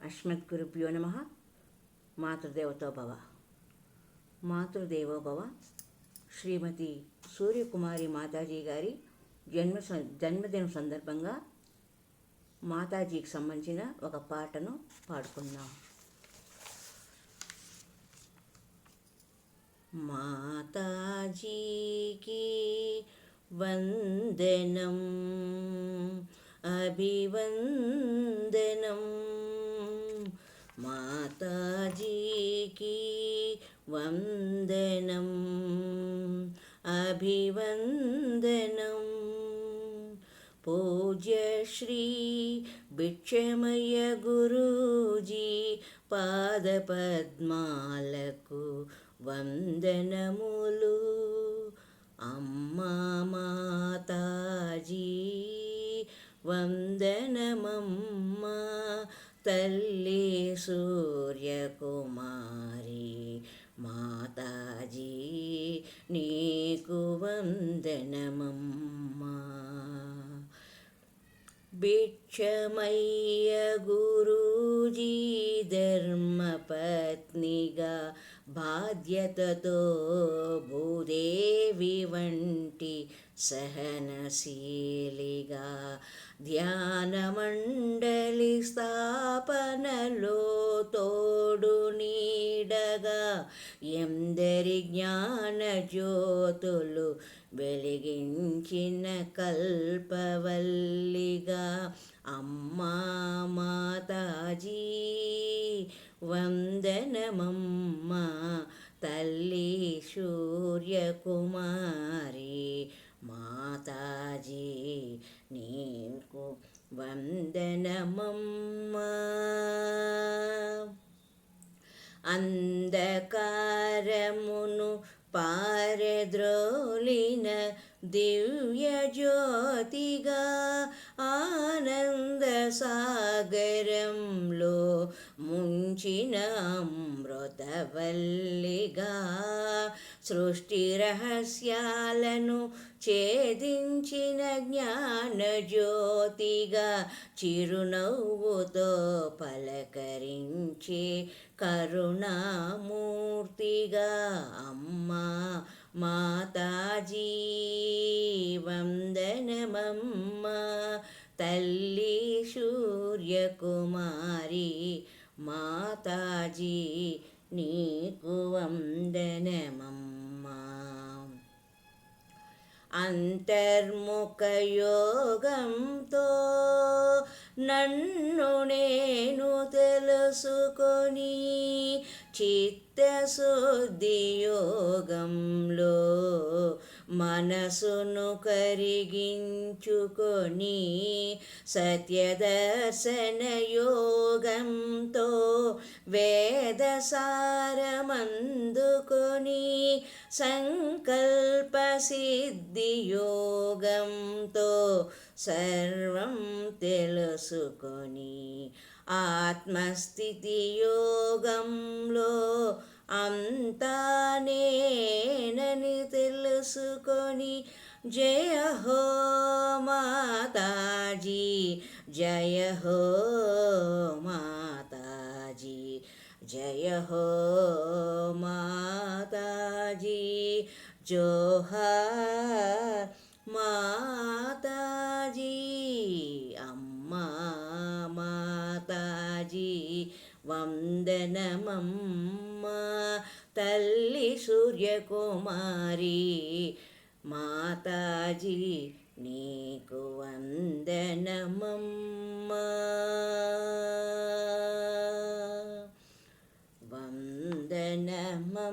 అస్మద్గురుభ్యో నమః. మాతృదేవతో భవ. మాతృదేవో భవ. శ్రీమతి సూర్యకుమారి మాతాజీ గారి జన్మదినం సందర్భంగా మాతాజీకి సంబంధించిన ఒక పాటను పాడుకుందాం. మాతాజీకి వందనం అభివందనం, మాతాజీకి వందనం అభివందనం. పూజ్య శ్రీ భిక్షమయ్య గురూజీ పాదపద్మాలకు వందనములు. అమ్మా మాతాజీ వందనమమ్మా, తల్లి సూర్యకుమారి మాతాజీ నీకు వందనమమ్మా. భిక్షమయ్య గురూజీ ధర్మపత్నిగా బాధ్యతతో భూదేవి వంటి సహనశీలిగా ధ్యాన మండలి స్థాపనలో తోడు నీడగా ఎందరి జ్ఞాన జ్యోతులు వెలిగించిన కల్పవల్లిగా అమ్మా మాతాజీ వందనమమ్మా, తల్లి సూర్యకుమారి మాతాజీ నీకు వందనమమ్మా. అంధకారమును పారద్రోలిన దివ్య జ్యోతిగా ఆనంద సాగరంలో ముంచిన అమృతవల్లిగా సృష్టి రహస్యాలను ఛేదించిన జ్ఞాన జ్యోతిగా చిరునవ్వుతో పలకరించే కరుణామూర్తిగా అమ్మా మాతాజీ వందనమమ్మా, తల్లి సూర్యకుమారి మాతాజీ నీకు వందనమమ్మా. అంతర్ముఖ యోగంతో నన్ను నేను తెలుసుకొని చిత్తశుద్ధి యోగంలో మనసును కరిగించుకొని సత్యదర్శన యోగంతో వేదసారమందుకొని సంకల్ప సిద్ధి యోగంతో సర్వం తెలుసుకొని ఆత్మస్థితి యోగంలో అంతా నేనని తెలుసుకొని జయ హో మాతాజీ, జయ హో మాతాజీ, జయ హో మాతాజీ, జోహార్ మాతాజీ. అమ్మా మాతాజీ వందనమమ్మా, తల్లి సూర్యకుమారి మాతాజీ నీకు వందనమమ్మా, వందనమమ్మా.